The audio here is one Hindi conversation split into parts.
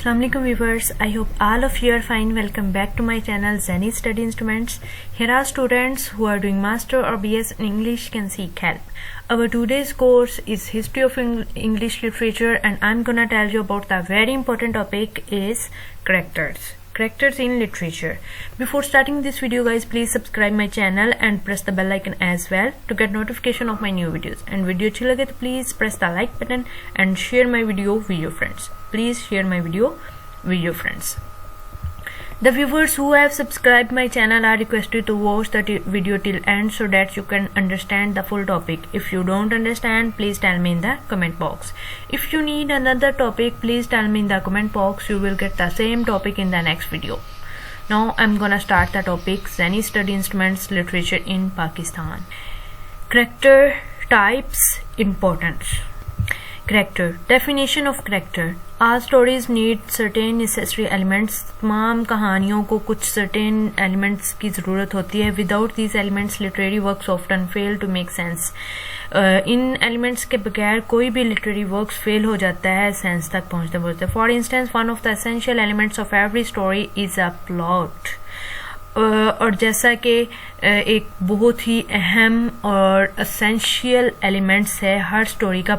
Assalamualaikum viewers, I hope all of you are fine. Welcome back to my channel Zenny Study Instruments. Here are students who are doing master or BS in English can seek help. Our today's course is History of English Literature and I'm gonna tell you about the very important topic is characters in literature. Before starting this video guys, please subscribe my channel and press the bell icon as well to get notification of my new videos. And video अच्छी लगे तो please press the like button and share my video with your friends. Please share my video with your friends. The viewers who have subscribed my channel are requested to watch the video till end so that you can understand the full topic. If you don't understand, please tell me in the comment box. If you need another topic, please tell me in the comment box. You will get the same topic in the next video. Now I'm gonna start the topic Zenny Study Instruments Literature in Pakistan. Character types, importance. Character. Definition of character. All stories need certain necessary elements. तमाम कहानियों को कुछ certain elements की ज़रूरत होती है. Without these elements, literary works often fail to make sense. In elements के बगैर कोई भी literary works fail हो जाता है sense तक पहुँचते पहुँचते. For instance, one of the essential elements of every story is a plot. और जैसा कि एक बहुत ही अहम और essential elements है हर story का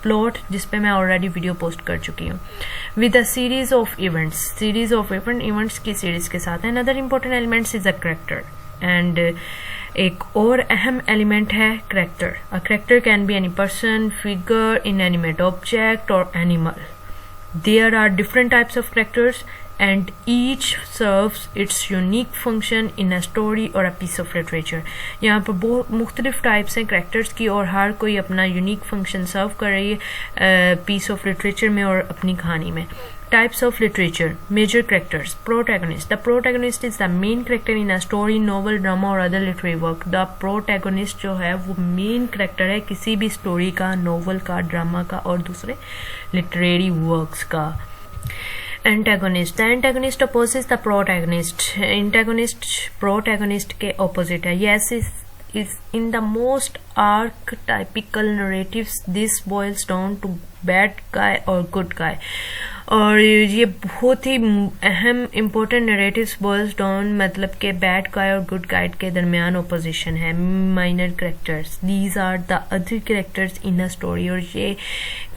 प्लॉट जिस पे मैं ऑलरेडी वीडियो पोस्ट कर चुकी हूँ. With a series of events की सीरीज के साथ. Another important elements is a character. And एक और अहम एलिमेंट है character. A character can be any person, figure, inanimate object और animal. There are different types of characters and each serves its unique function in a story or a piece of literature. यहाँ पर बहुत मुख्तलिफ टाइप्स हैं कैरेक्टर्स की और हर कोई अपना यूनिक फंक्शन सर्व कर रही है पीस ऑफ लिटरेचर में और अपनी कहानी में. Types of literature. Major characters. Protagonist. The protagonist is the main character in a story, novel, drama or other literary work. The protagonist जो है वो main character है किसी भी story का, novel का, drama का और दूसरे literary works का. Antagonist. The antagonist opposes the protagonist. Antagonist protagonist के opposite है. Yes is in the most archetypical narratives this boils down to bad guy or good guy. और ये बहुत ही अहम इम्पोर्टेंट नरेटिव्स बॉयल्स डाउन मतलब के बैड गाय और गुड गाइड के दरमियान ओपोजिशन है. Minor characters. These are the other characters in a story. और ये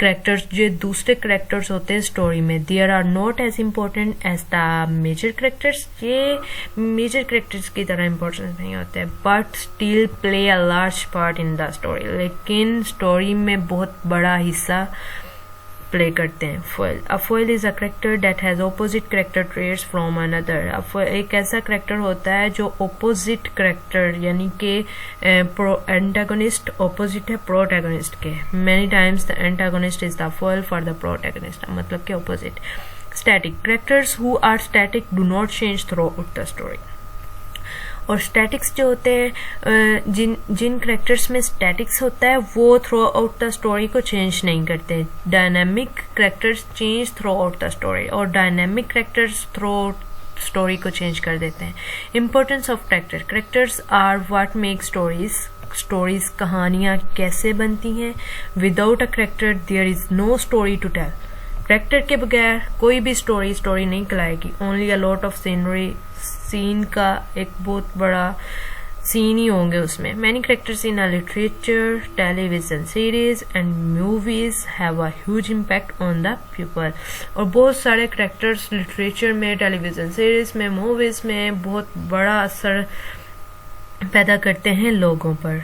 कैरेक्टर्स जो दूसरे कैरेक्टर्स होते हैं स्टोरी में there are not as important as the major characters. ये मेजर कैरेक्टर्स की तरह इम्पोर्टेंस नहीं होते but still play a large part in the story. लेकिन स्टोरी में बहुत बड़ा हिस्सा प्ले करते हैं. Foil. A foil is a character that has opposite character traits from another. एक ऐसा करेक्टर होता है जो ऑपोजिट करेक्टर यानी कि एंटागोनिस्ट ऑपोजिट है प्रोटैगोनिस्ट के. Many times the antagonist is the foil for the protagonist मतलब के opposite. Static. Characters who are static do not change throughout the story. और स्टैटिक्स जो होते हैं जिन करेक्टर्स में स्टैटिक्स होता है वो थ्रू आउट द स्टोरी को चेंज नहीं करते. Dynamic characters change throughout the story और dynamic characters throughout story को चेंज कर देते हैं. Importance of characters are what make stories कहानियाँ कैसे बनती हैं. Without a character there is no story to tell. Character के बगैर कोई भी स्टोरी नहीं कहलाएगी. Only a lot of scenery. Scene का एक बहुत बड़ा सीन ही होंगे उसमें. Many characters in a literature, television series and movies have a huge impact on the people. और बहुत सारे कैरेक्टर्स लिटरेचर में, टेलीविजन सीरीज में, मूवीज में बहुत बड़ा असर पैदा करते हैं लोगों पर.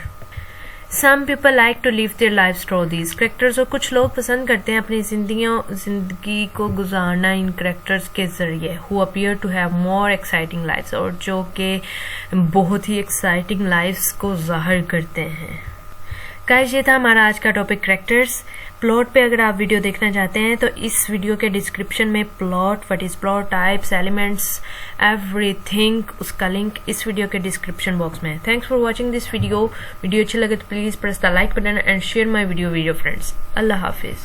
Some people like to live their lives through these characters. और कुछ लोग पसंद करते हैं अपनी जिंदगी को गुजारना इन कैरेक्टर्स के जरिए. Who appear to have more exciting lives. और जो कि बहुत ही एक्साइटिंग लाइफ्स को जाहिर करते हैं. गाइस ये था हमारा आज का टॉपिक कैरेक्टर्स. प्लॉट पे अगर आप वीडियो देखना चाहते हैं तो इस वीडियो के डिस्क्रिप्शन में plot, what is plot, types, elements, everything उसका लिंक इस वीडियो के डिस्क्रिप्शन बॉक्स में है. Thanks for watching this video अच्छी लगे तो please press the like button and share my video with your friends. Allah Hafiz.